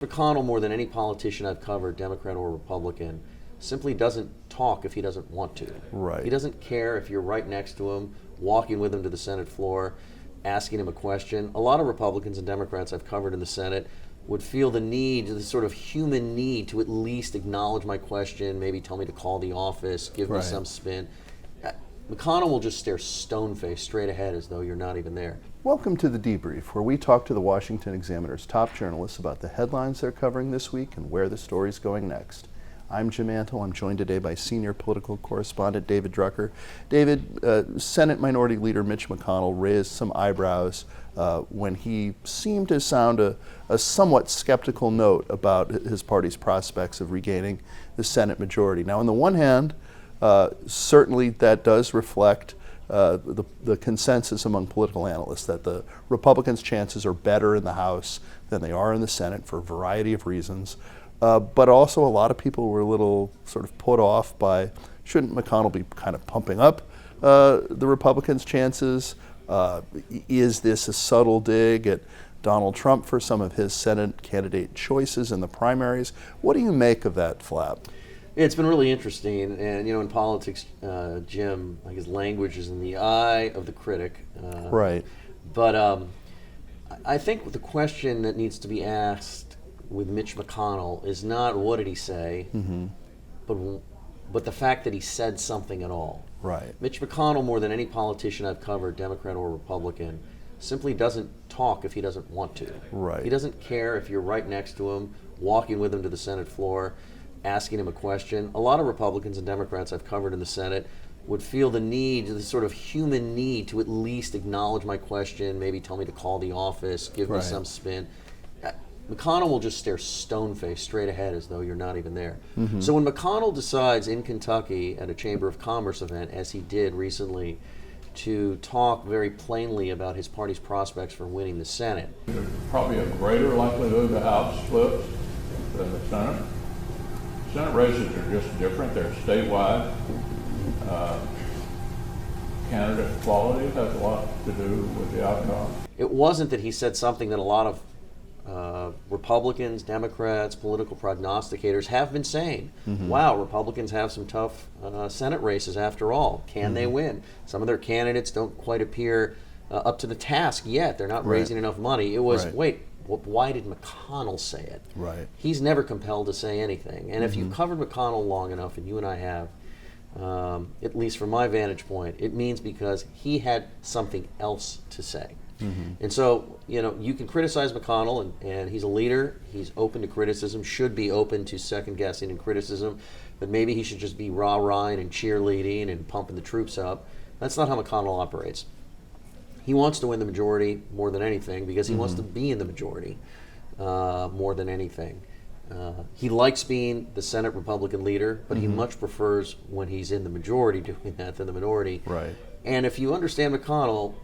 McConnell, more than any politician I've covered, Democrat or Republican, simply doesn't talk if he doesn't want to. Right. He doesn't care if you're right next to him, walking with him to the Senate floor, asking him a question. A lot of Republicans and Democrats I've covered in the Senate would feel the need, the sort of human need, to at least acknowledge my question, maybe tell me to call the office, give me some spin. McConnell will just stare stone-faced straight ahead as though you're not even there. Welcome to the Debrief, where we talk to the Washington Examiner's top journalists about the headlines they're covering this week and where the story's going next. I'm Jim Antle. I'm joined today by senior political correspondent David Drucker. David, Senate Minority Leader Mitch McConnell raised some eyebrows when he seemed to sound a somewhat skeptical note about his party's prospects of regaining the Senate majority. Now, on the one hand, certainly that does reflect the consensus among political analysts that the Republicans' chances are better in the House than they are in the Senate for a variety of reasons. But also a lot of people were a little sort of put off by, shouldn't McConnell be kind of pumping up the Republicans' chances? Is this a subtle dig at Donald Trump for some of his Senate candidate choices in the primaries? What do you make of that flap? It's been really interesting, and in politics, Jim, I guess language is in the eye of the critic. Right. But I think the question that needs to be asked with Mitch McConnell is not what did he say, but the fact that he said something at all. Right. Mitch McConnell, more than any politician I've covered, Democrat or Republican, simply doesn't talk if he doesn't want to. Right. He doesn't care if you're right next to him, walking with him to the Senate floor, asking him a question. A lot of Republicans and Democrats I've covered in the Senate would feel the need, the sort of human need, to at least acknowledge my question, maybe tell me to call the office, give me some spin. McConnell will just stare stone-faced straight ahead as though you're not even there. So when McConnell decides in Kentucky at a Chamber of Commerce event, as he did recently, to talk very plainly about his party's prospects for winning the Senate. There's probably a greater likelihood the House flips than the Senate. Senate races are just different. They're statewide. Candidate quality has a lot to do with the outcome. It wasn't that he said something that a lot of Republicans, Democrats, political prognosticators have been saying. Wow, Republicans have some tough Senate races after all. Can they win? Some of their candidates don't quite appear up to the task yet. They're not raising enough money. It was, wait, why did McConnell say it? Right. He's never compelled to say anything. And if you've covered McConnell long enough, and you and I have, at least from my vantage point, it means because he had something else to say. And so, you can criticize McConnell, and he's a leader. He's open to criticism, should be open to second-guessing and criticism, but maybe he should just be rah-rahing and cheerleading and pumping the troops up. That's not how McConnell operates. He wants to win the majority more than anything because he wants to be in the majority more than anything. He likes being the Senate Republican leader, but he much prefers when he's in the majority doing that than the minority. Right. And if you understand McConnell,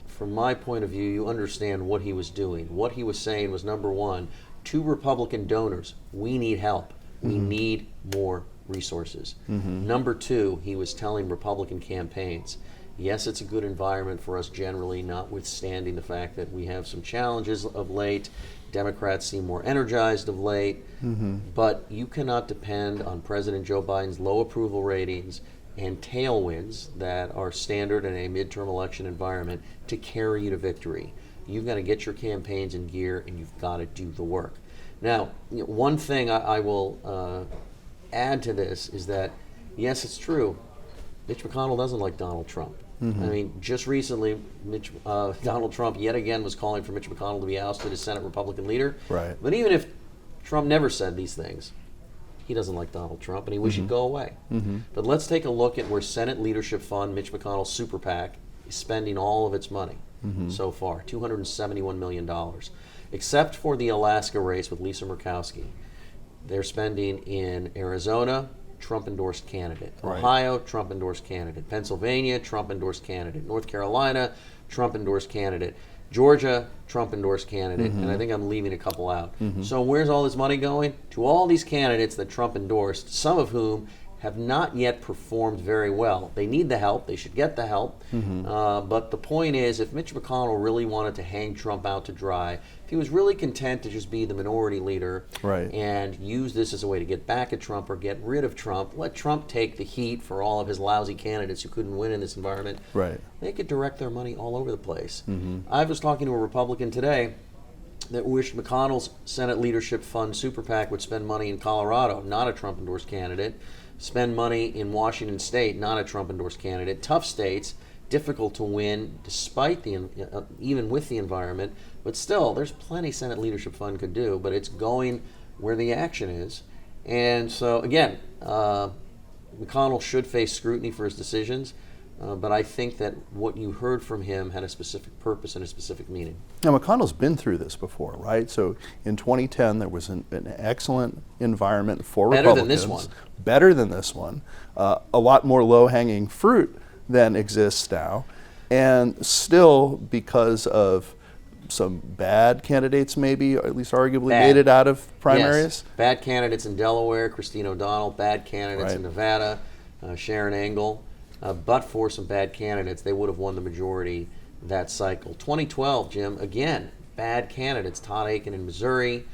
from my point of view, you understand what he was doing. What he was saying was, number one, to Republican donors, we need help. We need more resources. Number two, he was telling Republican campaigns, yes, it's a good environment for us generally, notwithstanding the fact that we have some challenges of late. Democrats seem more energized of late, but you cannot depend on President Joe Biden's low approval ratings and tailwinds that are standard in a midterm election environment to carry you to victory. You've got to get your campaigns in gear, and you've got to do the work. Now, one thing I will add to this is that, yes, it's true, Mitch McConnell doesn't like Donald Trump. I mean, just recently, Donald Trump yet again was calling for Mitch McConnell to be ousted as Senate Republican leader. Right. But even if Trump never said these things, he doesn't like Donald Trump, and he wishes he'd go away. But let's take a look at where Senate Leadership Fund, Mitch McConnell's super PAC, is spending all of its money so far, $271 million. Except for the Alaska race with Lisa Murkowski. They're spending in Arizona, Trump-endorsed candidate. Ohio, Trump-endorsed candidate. Pennsylvania, Trump-endorsed candidate. North Carolina, Trump-endorsed candidate. Georgia, Trump-endorsed candidate, and I think I'm leaving a couple out. So where's all this money going? To all these candidates that Trump endorsed, some of whom have not yet performed very well. They need the help. They should get the help. But the point is, if Mitch McConnell really wanted to hang Trump out to dry, if he was really content to just be the minority leader and use this as a way to get back at Trump or get rid of Trump, let Trump take the heat for all of his lousy candidates who couldn't win in this environment, they could direct their money all over the place. I was talking to a Republican today that wished McConnell's Senate Leadership Fund super PAC would spend money in Colorado, not a Trump-endorsed candidate, spend money in Washington State, not a Trump-endorsed candidate. Tough states, difficult to win despite the even with the environment, but still, there's plenty Senate Leadership Fund could do, but it's going where the action is. And so, again, McConnell should face scrutiny for his decisions, but I think that what you heard from him had a specific purpose and a specific meaning. Now, McConnell's been through this before, right? So in 2010, there was an excellent environment for Republicans. Better than this one. Better than this one. A lot more low-hanging fruit than exists now. And still, because of some bad candidates maybe, or at least arguably made it out of primaries? Yes. Bad candidates in Delaware, Christine O'Donnell, bad candidates in Nevada, Sharon Angle. But for some bad candidates, they would have won the majority that cycle. 2012, Jim, again, bad candidates. Todd Akin in Missouri,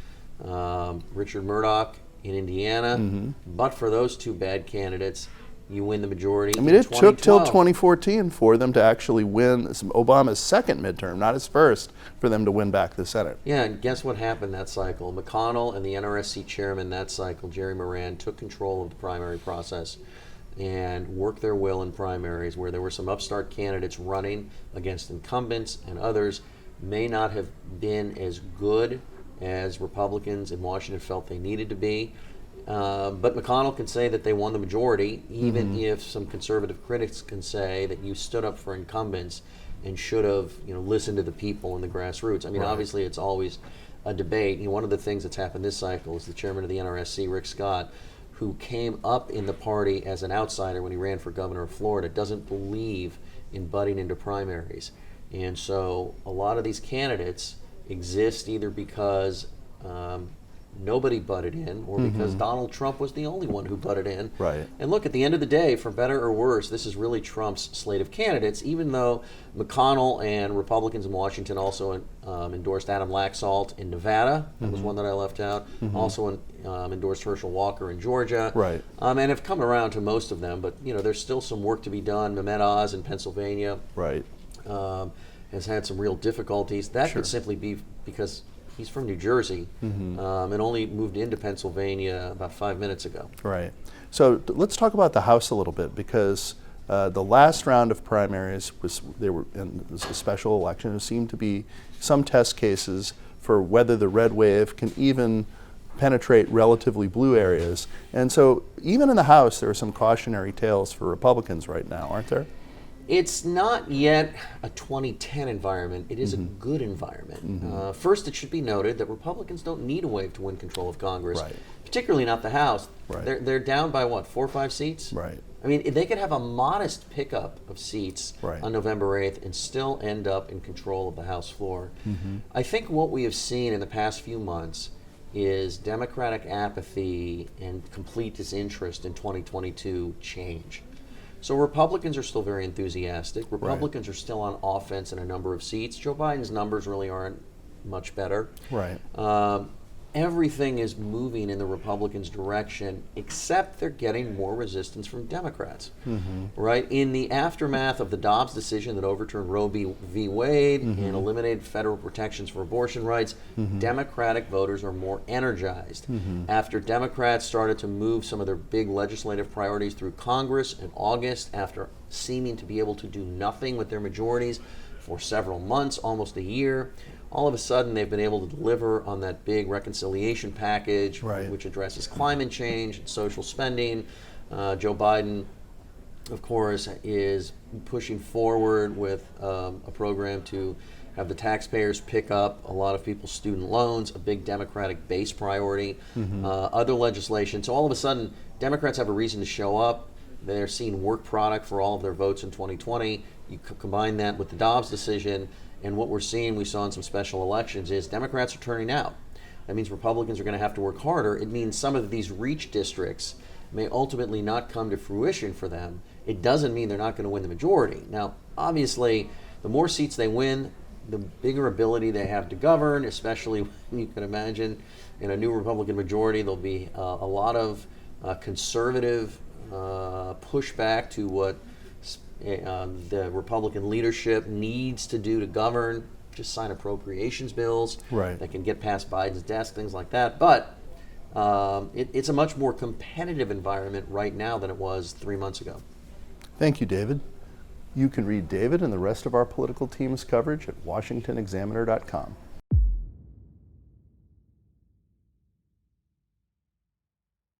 Richard Murdoch in Indiana. But for those two bad candidates, you win the majority. I mean, it took till 2014 for them to actually win Obama's second midterm, not his first, for them to win back the Senate. Yeah, and guess what happened that cycle? McConnell and the NRSC chairman that cycle, Jerry Moran, took control of the primary process and worked their will in primaries where there were some upstart candidates running against incumbents, and others may not have been as good as Republicans in Washington felt they needed to be. But McConnell can say that they won the majority, even if some conservative critics can say that you stood up for incumbents and should have, listened to the people and the grassroots. I mean, obviously, it's always a debate. One of the things that's happened this cycle is the chairman of the NRSC, Rick Scott, who came up in the party as an outsider when he ran for governor of Florida, doesn't believe in butting into primaries. And so a lot of these candidates exist either because nobody butted in or because Donald Trump was the only one who butted in. Right. And look, at the end of the day, for better or worse, this is really Trump's slate of candidates, even though McConnell and Republicans in Washington also endorsed Adam Laxalt in Nevada. That was one that I left out. Also endorsed Herschel Walker in Georgia. Right. And have come around to most of them, but there's still some work to be done. Mehmet Oz in Pennsylvania has had some real difficulties. That could simply be because he's from New Jersey and only moved into Pennsylvania about 5 minutes ago. Right. So let's talk about the House a little bit, because the last round of primaries was a special election. There seemed to be some test cases for whether the red wave can even penetrate relatively blue areas. And so even in the House, there are some cautionary tales for Republicans right now, aren't there? It's not yet a 2010 environment. It is a good environment. First, it should be noted that Republicans don't need a wave to win control of Congress, particularly not the House. They're down by, 4 or 5 seats? Right. I mean, they could have a modest pickup of seats on November 8th and still end up in control of the House floor. I think what we have seen in the past few months is Democratic apathy and complete disinterest in 2022 change. So Republicans are still very enthusiastic. Republicans are still on offense in a number of seats. Joe Biden's numbers really aren't much better. Right. Everything is moving in the Republicans' direction, except they're getting more resistance from Democrats. Right? In the aftermath of the Dobbs decision that overturned Roe v. Wade and eliminated federal protections for abortion rights, Democratic voters are more energized. After Democrats started to move some of their big legislative priorities through Congress in August, after seeming to be able to do nothing with their majorities for several months, almost a year, all of a sudden they've been able to deliver on that big reconciliation package, which addresses climate change and social spending. Joe Biden, of course, is pushing forward with a program to have the taxpayers pick up a lot of people's student loans, a big Democratic base priority, other legislation. So all of a sudden, Democrats have a reason to show up. They're seeing work product for all of their votes in 2020. You combine that with the Dobbs decision, and what we saw in some special elections is Democrats are turning out. That means Republicans are going to have to work harder. It means some of these reach districts may ultimately not come to fruition for them, it doesn't mean they're not going to win the majority. Now, obviously, the more seats they win, the bigger ability they have to govern, especially when you can imagine in a new Republican majority, there'll be a lot of conservative pushback to what the Republican leadership needs to do to govern, just sign appropriations bills that can get past Biden's desk, things like that. But it's a much more competitive environment right now than it was 3 months ago. Thank you, David. You can read David and the rest of our political team's coverage at washingtonexaminer.com.